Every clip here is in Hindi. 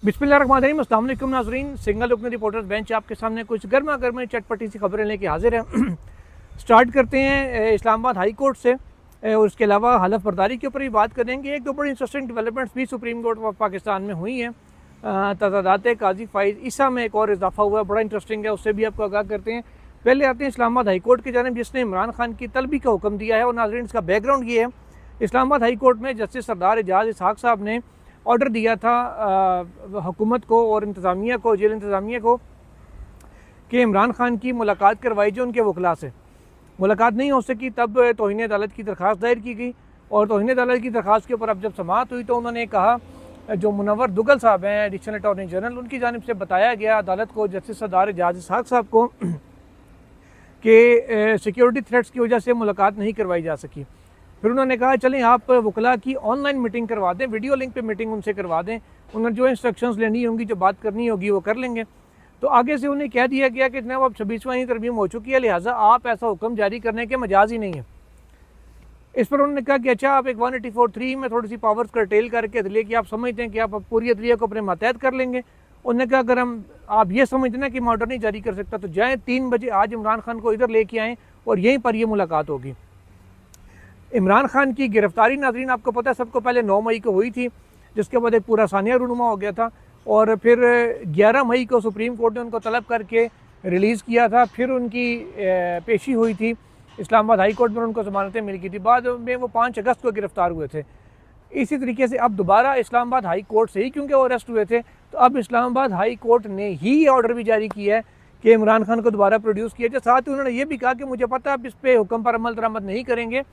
बिस्मिल्लाहिर्रहमानिर्रहीम। अस्सलाम वालेकुम नाज़रीन, सिंगल लुक में रिपोर्टर्स बेंच आपके सामने कुछ गर्मा गर्म चटपटी सी खबरें लेके हाजिर हैं। स्टार्ट करते हैं इस्लामाबाद हाई कोर्ट से और उसके अलावा हलफ बर्दारी के ऊपर भी बात करेंगे। एक दो बड़ी इंटरेस्टिंग डेवलपमेंट्स भी सुप्रीम कोर्ट ऑफ पाकिस्तान में हुई हैं। तजादात काजी फ़ाइज़ ईसा में एक और इजाफा हुआ, बड़ा इंटरेस्टिंग है, उससे भी आपको आगाह करते हैं। पहले आते हैं इस्लामाबाद हाई कोर्ट की जानिब, जिसने इमरान खान की तलबी का हुक्म दिया है। और नाज़रीन, इसका बैकग्राउंड ये है, इस्लामाबाद हाई कोर्ट में जस्टिस सरदार एजाज इसहाक साहब ने ऑर्डर दिया था हुकूमत को और इंतज़ामिया को, जेल इंतज़ामिया को, कि इमरान खान की मुलाकात करवाई जो उनके वकला से। मुलाकात नहीं हो सकी, तब तौहीन अदालत की दरख्वास्त दायर की गई और तौहीन अदालत की दरख्वास्त के ऊपर अब जब समाअत हुई तो उन्होंने कहा, जो मुनव्वर दुगल साहब हैं एडिशनल अटॉर्नी जनरल, उनकी जानिब से बताया गया अदालत को, जस्टिस सरदार एजाज इसहाक साहब को, कि सिक्योरिटी थ्रेट्स की वजह से मुलाकात नहीं करवाई जा सकी। फिर उन्होंने कहा, चलें आप वकला की ऑनलाइन मीटिंग करवा दें, वीडियो लिंक पे मीटिंग उनसे करवा दें, उन्हें जो इंस्ट्रक्शंस लेनी होंगी, जो बात करनी होगी वो कर लेंगे। तो आगे से उन्हें कह दिया गया कि जनाब अब 26वां तरमीम हो चुकी है, लिहाजा आप ऐसा हुक्म जारी करने के मजाज ही नहीं है। इस पर उन्होंने कहा कि अच्छा, आप एक 184(3) में थोड़ी सी पावर्स कर्टेल करके अदलिया की आप समझते हैं कि आप पूरी अदलिया को अपने मातहत कर लेंगे। उन्होंने कहा, अगर आप ये समझते हैं कि मैं ऑर्डर नहीं जारी कर सकता तो जाएँ 3 बजे आज इमरान खान को इधर लेके आएँ और यहीं पर यह मुलाकात होगी। इमरान खान की गिरफ्तारी नाज़रीन आपको पता है सबको पहले 9 मई को हुई थी, जिसके बाद एक पूरा सानिया रूनुमा हो गया था और फिर 11 मई को सुप्रीम कोर्ट ने उनको तलब करके रिलीज़ किया था। फिर उनकी पेशी हुई थी इस्लामाबाद हाई कोर्ट में, उनको ज़मानतें मिल गई थी। बाद में वो 5 अगस्त को गिरफ़्तार हुए थे। इसी तरीके से अब दोबारा इस्लामाबाद हाई कोर्ट से ही क्योंकि वो अरेस्ट हुए थे, तो अब इस्लामाबाद हाई कोर्ट ने ही ऑर्डर भी जारी किया है कि इमरान खान को दोबारा प्रोड्यूस किया जाए। साथ ही उन्होंने ये भी कहा कि मुझे पता है आप इस पर हुक्म पर अमल दरामद नहीं करेंगे,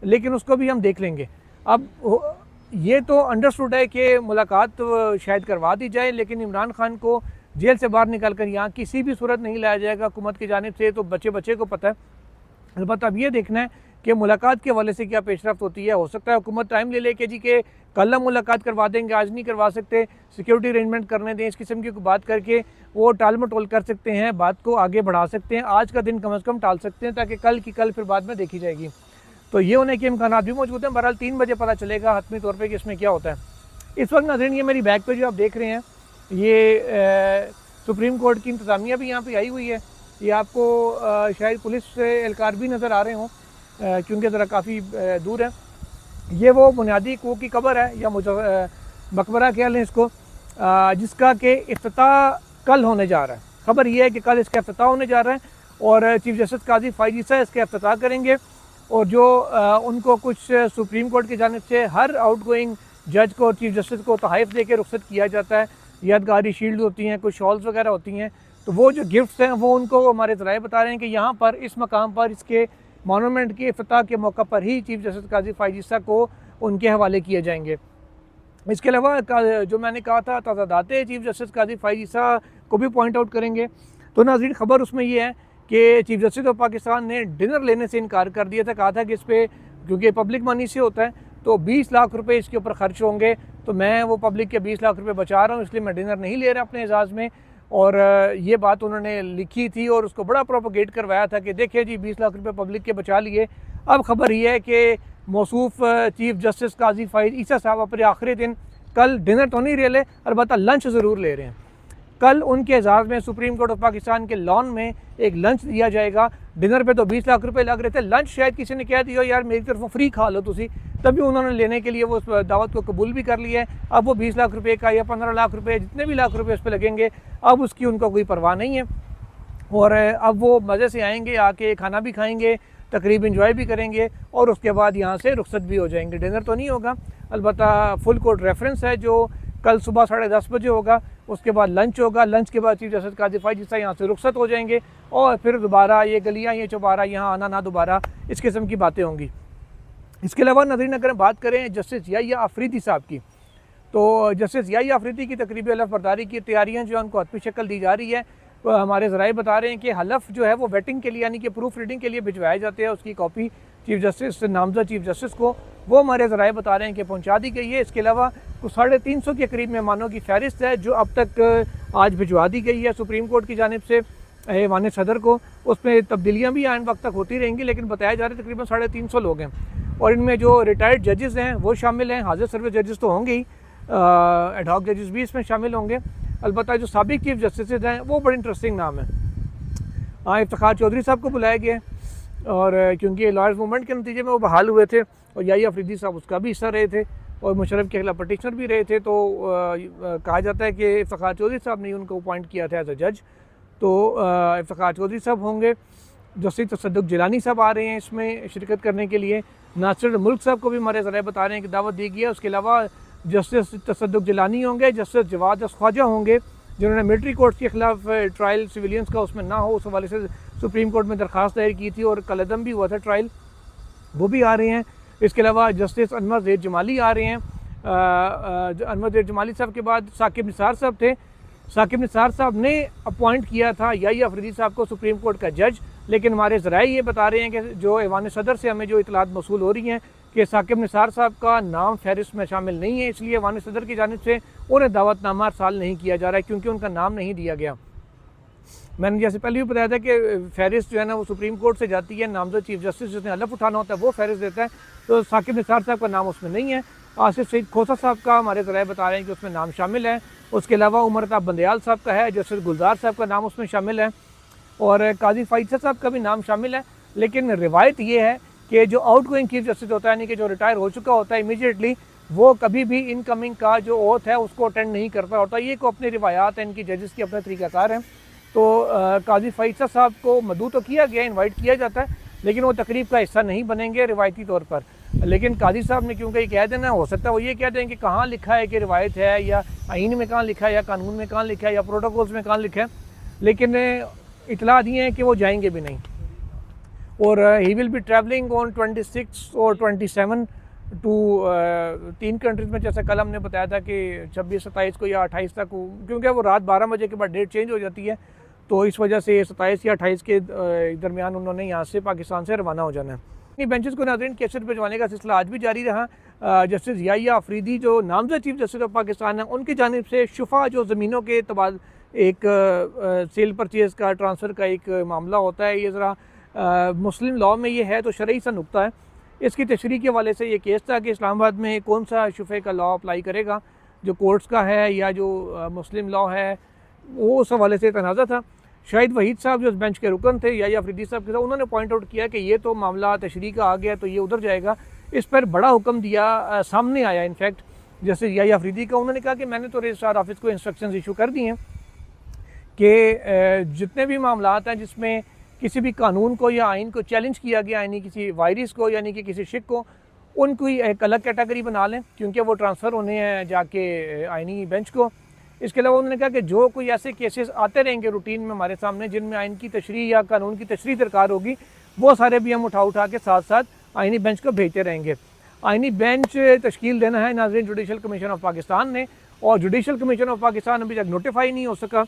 लेकिन उसको भी हम देख लेंगे। अब ये तो अंडरस्टूड है कि मुलाकात शायद करवा दी जाए, लेकिन इमरान खान को जेल से बाहर निकल कर यहाँ किसी भी सूरत नहीं लाया जाएगा हुकूमत की जानिब से, तो बच्चे को पता है। अलबत्ता अब ये देखना है कि मुलाकात के हवाले से क्या पेशरफ्त होती है। हो सकता है हुकूमत टाइम ले ले के जी के कल हम मुलाकात करवा देंगे, आज नहीं करवा सकते, सिक्योरिटी अरेंजमेंट करने दें, इस किस्म की बात करके वो टाल मटोल कर सकते हैं, बात को आगे बढ़ा सकते हैं, आज का दिन कम अज़ कम टाल सकते हैं ताकि कल की कल फिर बाद में देखी जाएगी। तो ये होने के इम्कान भी मौजूद हैं। बहरहाल 3 बजे पता चलेगा हतमी तौर पे कि इसमें क्या होता है। इस वक्त नाज़रीन, ये मेरी बैक पे जो आप देख रहे हैं, ये सुप्रीम कोर्ट की इंतज़ामिया भी यहाँ पे आई हुई है। ये आपको शायद पुलिस एहलकार भी नज़र आ रहे हों क्योंकि ज़रा काफ़ी दूर है। ये वो बुनियादी को की कब्र है या मकबरा कह लें इसको, जिसका कि इफ्तिताह कल होने जा रहा है। खबर ये है कि कल इसका इफ्तिताह होने जा रहा है और चीफ जस्टिस काजी फ़ाइज़ ईसा इसका इफ्तिताह करेंगे। और जो उनको कुछ सुप्रीम कोर्ट की जानिब से हर आउटगोइंग जज को और चीफ जस्टिस को तोहफ़ दे के रुख्सत किया जाता है, यादगारी शील्ड होती हैं, कुछ शॉल्स वगैरह होती हैं, तो वो जो गिफ्ट्स हैं वो उनको हमारे ज़राए बता रहे हैं कि यहाँ पर इस मकाम पर इसके मोनूमेंट के इफ्तिताह के मौका पर ही चीफ जस्टिस काजी फ़ाइज़ ईसा को उनके हवाले किए जाएंगे। इसके अलावा जो मैंने कहा था तजादात चीफ जस्टिस काजी फ़ाइज़ ईसा को भी पॉइंट आउट करेंगे। तो नाज़रीन, खबर उसमें ये है कि चीफ जस्टिस ऑफ पाकिस्तान ने डिनर लेने से इनकार कर दिया था। कहा था कि इस पर क्योंकि पब्लिक मनी से होता है तो 20 लाख रुपए इसके ऊपर खर्च होंगे, तो मैं वो पब्लिक के 20 लाख रुपए बचा रहा हूँ, इसलिए मैं डिनर नहीं ले रहा अपने एजाज़ में। और ये बात उन्होंने लिखी थी और उसको बड़ा प्रोपोगेट करवाया था कि देखिए जी 20 लाख रुपए पब्लिक के बचा लिए। अब खबर ये है कि मौसूफ चीफ जस्टिस काजी फ़ाइज़ ईसा साहब अपने आखिरी दिन कल डिनर तो नहीं ले रहे, अलबत्ता लंच ज़रूर ले रहे हैं। कल उनके एजाज़ में सुप्रीम कोर्ट ऑफ पाकिस्तान के लॉन में एक लंच दिया जाएगा। डिनर पे तो 20 लाख रुपए लग रहे थे, लंच शायद किसी ने कह दिया यार मेरी तरफ फ्री खा लो तुसी, तभी उन्होंने लेने के लिए वो उस दावत को कबूल भी कर लिया है। अब वो 20 लाख रुपए का या 15 लाख रुपए जितने भी लाख रुपए उस पर लगेंगे, अब उसकी उनको कोई परवाह नहीं है और अब वो मज़े से आएंगे, आके खाना भी खाएंगे, तकरीब इंजॉय भी करेंगे और उसके बाद यहाँ से रुखसत भी हो जाएंगे। डिनर तो नहीं होगा, अलबत्ता फुल कोर्ट रेफरेंस है जो कल सुबह 10:30 बजे होगा। उसके बाद लंच होगा, लंच के बाद चीफ जस्टिस काजी फ़ाइज़ ईसा यहाँ से रुखसत हो जाएंगे और फिर दोबारा ये गलियाँ ये चौबारा यहाँ आना ना दोबारा, इस किस्म की बातें होंगी। इसके अलावा नाज़रीन, अगर बात करें जस्टिस याहिया अफरीदी साहब की, तो जस्टिस याहिया अफरीदी की तकरीबी हलफ बर्दारी की तैयारियाँ जो है उनको हतमी शक्ल दी जा रही है। हमारे ज़राए बता रहे हैं कि हलफ जो है वो वेटिंग के लिए यानी कि प्रूफ रीडिंग के लिए भिजवाए जाते हैं, उसकी कॉपी चीफ जस्टिस नामज़द चीफ जस्टिस को वो हमारे ज़राए बता रहे हैं कि पहुंचा दी गई है। इसके अलावा कुछ 350 के करीब मेहमानों की फहरिस्त है जो अब तक आज भिजवा दी गई है सुप्रीम कोर्ट की जानिब से ऐवान सदर को। उसमें तब्दीलियाँ भी आने वक्त तक होती रहेंगी, लेकिन बताया जा रहा है तकरीबन 350 लोग हैं और इनमें जो रिटायर्ड जजेस हैं वो शामिल हैं, हाजिर सर्विस जजेस तो होंगे ही, एडहॉक जजेस भी इसमें शामिल होंगे। अलबत्ता जो साबिक चीफ जस्टिस हैं वो बड़े इंटरेस्टिंग नाम है। इफ्तिखार चौधरी साहब को बुलाया गया और क्योंकि लॉयर्स मूवमेंट के नतीजे में वो बहाल हुए थे और याहिया अफरीदी साहब उसका भी हिस्सा रहे थे और मुशर्रफ के खिलाफ पटिशनर भी रहे थे, तो कहा जाता है कि इफ्तिखार चौधरी साहब ने उनको अपॉइंट किया था एज अ जज। तो इफ्तिखार चौधरी साहब होंगे। जस्टिस तसद्दुक़ जिलानी साहब आ रहे हैं इसमें शिरकत करने के लिए। नासिर मुल्क साहब को भी हमारे ज़राए बता रहे हैं कि दावत दी गई है। उसके अलावा जस्टिस तसद्दुक़ जिलानी होंगे, जस्टिस जवाद ख्वाजा होंगे जिन्होंने मिलिट्री कोर्ट्स के खिलाफ ट्रायल सिविलियंस का उसमें ना हो उस हवाले से सुप्रीम कोर्ट में दरख्वास्त दायर की थी और कलदम भी हुआ था ट्रायल, वो भी आ रहे हैं। इसके अलावा जस्टिस अनवर ज़ैद जमाली आ रहे हैं। अनवर ज़ैद जमाली साहब के बाद साकिब निसार साहब थे। साकिब निसार साहब ने अपॉइंट किया था याहिया अफरीदी साहब को सुप्रीम कोर्ट का जज, लेकिन हमारे ज़राए ये बता रहे हैं कि जो ऐवान सदर से हमें जो इतलात मौसूल हो रही हैं कि साकिब निसार साहब का नाम फहरिस्त में शामिल नहीं है, इसलिए ऐवान सदर की जानिब से उन्हें दावतनामा अरसाल नहीं किया जा रहा है क्योंकि उनका नाम नहीं दिया गया। मैंने जैसे पहले भी बताया था कि फहरिस्त जो है ना वो सुप्रीम कोर्ट से जाती है, नामजद चीफ जस्टिस जिसने हलफ उठाना होता है वो फहरिस्त देता है, तो साकिब निसार साहब का नाम उसमें नहीं है। आसिफ सईद खोसा साहब का हमारे ज़राए बता रहे हैं कि उसमें नाम शामिल है। उसके अलावा उमर ताब बंदयाल साहब का है, जस्टिस गुलजार साहब का नाम उसमें शामिल है और काजी फाइजा साहब का भी नाम शामिल है। लेकिन रिवायत ये है कि जो आउट गोइंग चीफ जस्टिस होता है, यानी कि जो रिटायर हो चुका होता है इमीडिएटली, वो कभी भी इनकमिंग का जो ओथ है उसको अटेंड नहीं करता होता। ये को अपनी रिवायात है, इनकी जजेस की अपना तरीक़ाकार है। तो काजी फाइजा साहब को मदऊ तो किया गया, इन्वाइट किया जाता है, लेकिन वो तकरीब का हिस्सा नहीं बनेंगे रिवायती तौर पर। लेकिन काजी साहब ने क्योंकि ये कह देना, हो सकता है वो ये कह दें कि कहाँ लिखा है कि रिवायत है या आइन में कहाँ लिखा है या कानून में कहाँ लिखा है या प्रोटोकॉल्स में कहाँ लिखा है, लेकिन इतला दिए हैं कि वो जाएंगे भी नहीं। और he will be travelling on 26 और 27 टू 3 कंट्रीज़ में, जैसा कल हमने बताया था कि 26, 27 को या 28 तक, क्योंकि वो रात 12 बजे के बाद डेट चेंज हो जाती है, तो इस वजह से 27 या 28 के दरमियान उन्होंने यहाँ से पाकिस्तान से रवाना हो जाना है। इन बेंचेस को नाज़रीन कैसेट भिजवाने का सिलसिला आज भी जारी रहा। जस्टिस याहिया अफरीदी जो नामज़द चीफ जस्टिस ऑफ पाकिस्तान है, उनकी जानिब से शुफा जो ज़मीनों के तबादले एक सेल परचेज़ का, ट्रांसफ़र का एक मामला होता है, ये ज़रा मुस्लिम लॉ में ये है तो शरई सा नुक्ता है। इसकी तशरीह के हवाले से ये केस था कि इस्लामाबाद में कौन सा शुफे का लॉ अप्लाई करेगा, जो कोर्ट्स का है या जो मुस्लिम लॉ है, वो उस हवाले से तनाज़ा था। शाहिद वहीद साहब जो इस बेंच के रुकन थे याहिया अफरीदी साहब के साथ, उन्होंने पॉइंट आउट किया कि ये तो मामला तशरीह का आ गया तो ये उधर जाएगा। इस पर बड़ा हुक्म दिया सामने आया इनफैक्ट जैसे याहिया अफरीदी का। उन्होंने कहा कि मैंने तो रजिस्ट्रार ऑफिस को इंस्ट्रक्शंस इशू कर दी हैं कि जितने भी मामलात हैं जिसमें किसी भी कानून को या आइन को चैलेंज किया गया, यानी किसी वायरस को यानी कि किसी शिक को, उनकी एक अलग कैटेगरी बना लें क्योंकि वो ट्रांसफ़र होने हैं जाके आइनी बेंच को। इसके अलावा उन्होंने कहा कि जो कोई ऐसे केसेस आते रहेंगे रूटीन में हमारे सामने जिनमें आइन की तशरीह या कानून की तशरीह दरकार होगी, वो सारे भी हम उठा के साथ साथ आइनी बेंच को भेजते रहेंगे। आइनी बेंच तश्कील देना है नाज़रीन जुडिशल कमीशन ऑफ पाकिस्तान ने, और जुडिशल कमीशन ऑफ पाकिस्तान अभी तक नोटिफाई नहीं हो सका।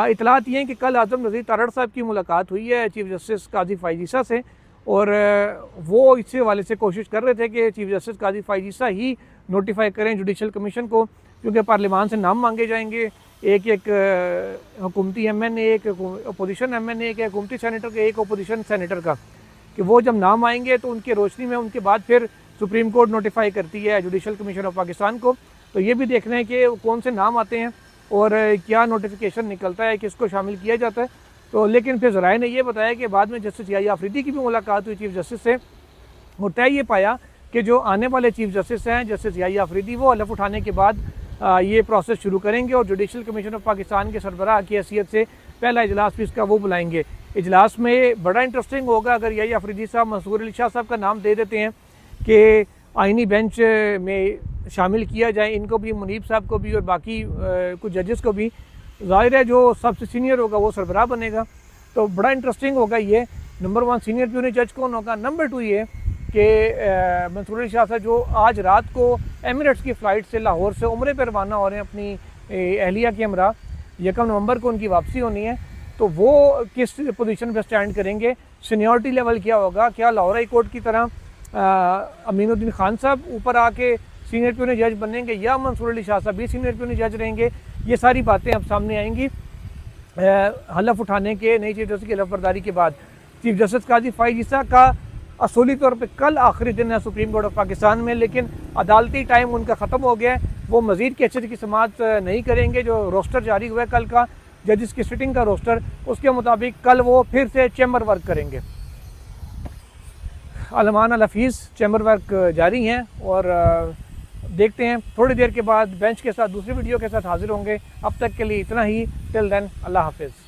इतलात ये हैं कि कल आज़म नज़ीर तारड़ साहब की मुलाकात हुई है चीफ जस्टिस काजी फाइजीसा से, और वो इस हवाले से कोशिश कर रहे थे कि चीफ जस्टिस काजी फाइजीसा ही नोटिफाई करें जुडिशल कमीशन को, क्योंकि पार्लियामान से नाम मांगे जाएंगे, एक हुकूमती MNA, एक अपोजिशन MNA, एक हुकूमती सेनेटर का, एक अपोजिशन सेनेटर का, कि वो जब नाम आएंगे तो उनकी रोशनी में उनके बाद फिर सुप्रीम कोर्ट नोटिफाई करती है जुडिशल कमीशन ऑफ पाकिस्तान को। तो ये भी देखना है कि कौन से नाम आते हैं और क्या नोटिफिकेशन निकलता है, किसको शामिल किया जाता है। तो लेकिन फिर ज़राए ने यह बताया कि बाद में जस्टिस याहिया अफरीदी की भी मुलाकात हुई चीफ जस्टिस से, और तय ये पाया कि जो आने वाले चीफ जस्टिस हैं जस्टिस याहिया अफरीदी, वो हलफ उठाने के बाद ये प्रोसेस शुरू करेंगे और जुडिशल कमीशन ऑफ पाकिस्तान के सरबराह की हैसियत से पहला इजलास भी इसका वो बुलाएंगे। इजलास में बड़ा इंटरेस्टिंग होगा अगर याहिया अफरीदी साहब मंसूर अली शाह साहब का नाम दे देते हैं कि आइनी बेंच में शामिल किया जाए, इनको भी, मुनीब साहब को भी और बाकी कुछ जजेस को भी। ज़ाहिर है जो सबसे सीनियर होगा वो सरबराह बनेगा, तो बड़ा इंटरेस्टिंग होगा ये। नंबर 1 सीनियर प्यूनी जज कौन होगा। नंबर 2 ये कि मंसूर अली शाह साहब जो आज रात को एमिरेट्स की फ़्लाइट से लाहौर से उम्रे पर रवाना हो रहे हैं अपनी अहलिया के हमरा, 1 नवंबर को उनकी वापसी होनी है, तो वो किस पोजीशन पर स्टैंड करेंगे, सीनियरिटी लेवल क्या होगा, क्या लाहौर हाई कोर्ट की तरह अमीनुद्दीन खान साहब ऊपर आके सीनियर प्यूनी जज बनेंगे या मंसूर अली शाह साहब भी सीनियर प्यूनी जज रहेंगे। ये सारी बातें अब सामने आएंगी हलफ उठाने के नई चीफ जस्टिस की हलफबरदारी के बाद। चीफ जस्टिस काजी फाइजीसा का असूली तौर पे कल आखिरी दिन है सुप्रीम कोर्ट ऑफ पाकिस्तान में, लेकिन अदालती टाइम उनका ख़त्म हो गया है। वो मज़ीद केसेस की समाअत नहीं करेंगे। जो रोस्टर जारी हुआ है कल का जजिस की सिटिंग का रोस्टर, उसके मुताबिक कल वो फिर से चैम्बर वर्क करेंगे। अलमान अल हफीज़ चैम्बर वर्क जारी हैं और देखते हैं थोड़ी देर के बाद बेंच के साथ दूसरी वीडियो के साथ हाजिर होंगे। अब तक के लिए इतना ही। टिल देन अल्लाह हाफिज़।